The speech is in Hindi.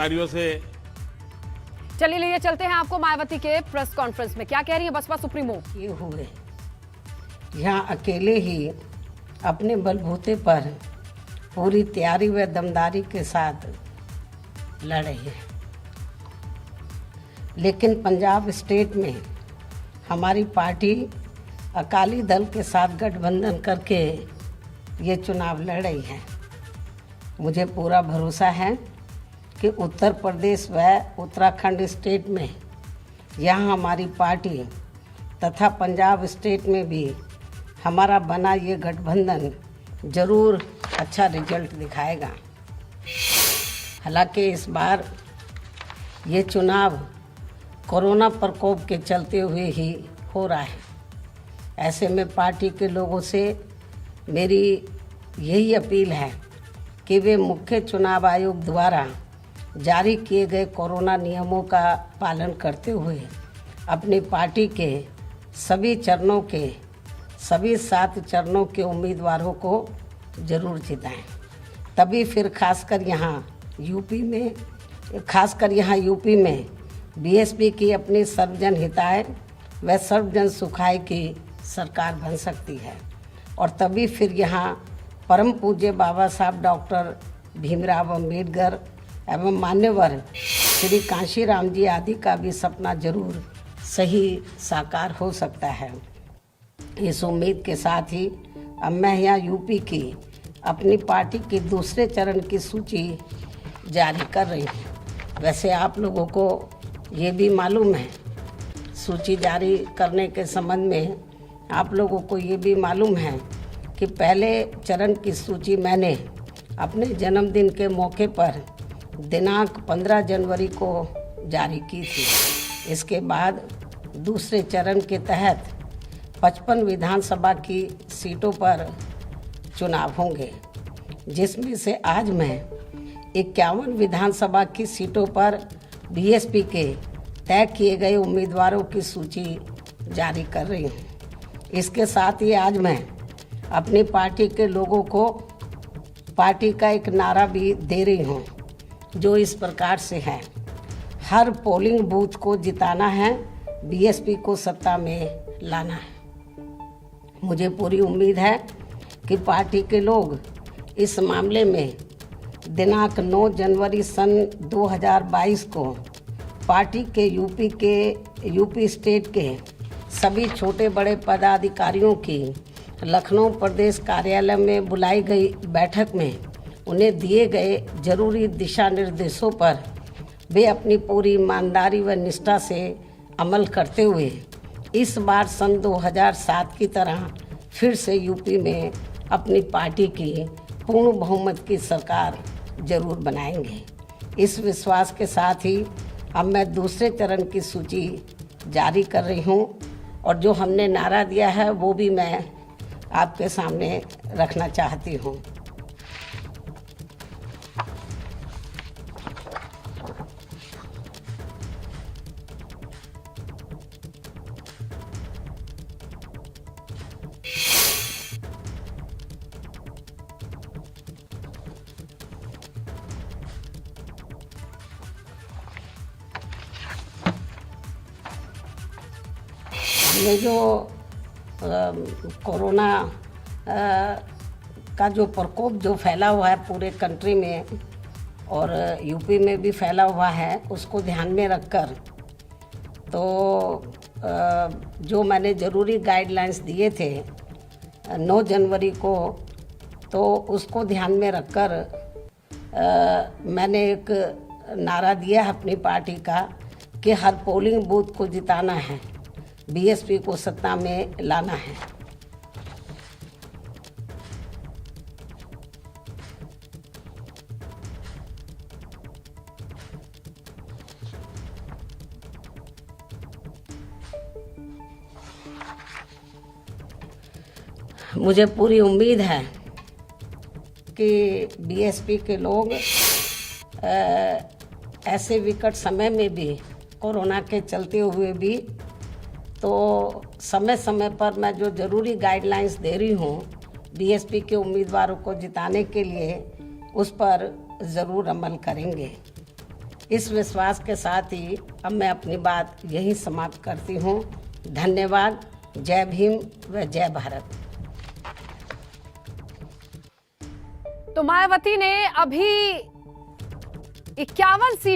कार्यों से। चलिए लिए चलते हैं आपको मायावती के प्रेस कॉन्फ्रेंस में। क्या कह रही है बसपा सुप्रीमो? ये हुए यहाँ अकेले ही अपने बलबूते पर पूरी तैयारी व दमदारी के साथ लड़े हैं, लेकिन पंजाब स्टेट में हमारी पार्टी अकाली दल के साथ गठबंधन करके ये चुनाव लड़ रही है। मुझे पूरा भरोसा है कि उत्तर प्रदेश व उत्तराखंड स्टेट में यहाँ हमारी पार्टी तथा पंजाब स्टेट में भी हमारा बना ये गठबंधन जरूर अच्छा रिजल्ट दिखाएगा। हालांकि इस बार ये चुनाव कोरोना प्रकोप के चलते हुए ही हो रहा है। ऐसे में पार्टी के लोगों से मेरी यही अपील है कि वे मुख्य चुनाव आयोग द्वारा जारी किए गए कोरोना नियमों का पालन करते हुए अपनी पार्टी के सभी चरणों के सभी 7 चरणों के उम्मीदवारों को जरूर जिताएं। तभी फिर खासकर यहाँ यूपी में बीएसपी की अपनी सर्वजन हिताय व सर्वजन सुखाय की सरकार बन सकती है। और तभी फिर यहाँ परम पूज्य बाबा साहब डॉक्टर भीमराव अंबेडकर एवं मान्यवर श्री कांशीराम जी आदि का भी सपना जरूर सही साकार हो सकता है। इस उम्मीद के साथ ही अब मैं यहाँ यूपी की अपनी पार्टी की दूसरे चरण की सूची जारी कर रही हूँ। वैसे आप लोगों को ये भी मालूम है, सूची जारी करने के संबंध में आप लोगों को ये भी मालूम है कि पहले चरण की सूची मैंने अपने जन्मदिन के मौके पर दिनांक 15 जनवरी को जारी की थी। इसके बाद दूसरे चरण के तहत 55 विधानसभा की सीटों पर चुनाव होंगे, जिसमें से आज मैं 51 विधानसभा की सीटों पर बीएसपी के तय किए गए उम्मीदवारों की सूची जारी कर रही हूँ। इसके साथ ही आज मैं अपनी पार्टी के लोगों को पार्टी का एक नारा भी दे रही हूँ, जो इस प्रकार से है: हर पोलिंग बूथ को जिताना है, बीएसपी को सत्ता में लाना है। मुझे पूरी उम्मीद है कि पार्टी के लोग इस मामले में दिनांक 9 जनवरी सन 2022 को पार्टी के यूपी स्टेट के सभी छोटे बड़े पदाधिकारियों की लखनऊ प्रदेश कार्यालय में बुलाई गई बैठक में उन्हें दिए गए जरूरी दिशा निर्देशों पर वे अपनी पूरी ईमानदारी व निष्ठा से अमल करते हुए इस बार सन 2007 की तरह फिर से यूपी में अपनी पार्टी की पूर्ण बहुमत की सरकार जरूर बनाएंगे। इस विश्वास के साथ ही अब मैं दूसरे चरण की सूची जारी कर रही हूँ और जो हमने नारा दिया है वो भी मैं आपके सामने रखना चाहती हूँ। हमने जो कोरोना का जो प्रकोप जो फैला हुआ है पूरे कंट्री में और यूपी में भी फैला हुआ है, उसको ध्यान में रखकर तो जो मैंने ज़रूरी गाइडलाइंस दिए थे 9 जनवरी को, तो उसको ध्यान में रखकर मैंने एक नारा दिया है अपनी पार्टी का कि हर पोलिंग बूथ को जिताना है, बीएसपी को सत्ता में लाना है। मुझे पूरी उम्मीद है कि बीएसपी के लोग ऐसे विकट समय में भी कोरोना के चलते हुए भी तो समय समय पर मैं जो ज़रूरी गाइडलाइंस दे रही हूँ बीएसपी के उम्मीदवारों को जिताने के लिए, उस पर ज़रूर अमल करेंगे। इस विश्वास के साथ ही अब मैं अपनी बात यही समाप्त करती हूँ। धन्यवाद। जय भीम व जय भारत। तो मायावती ने अभी 51 सीट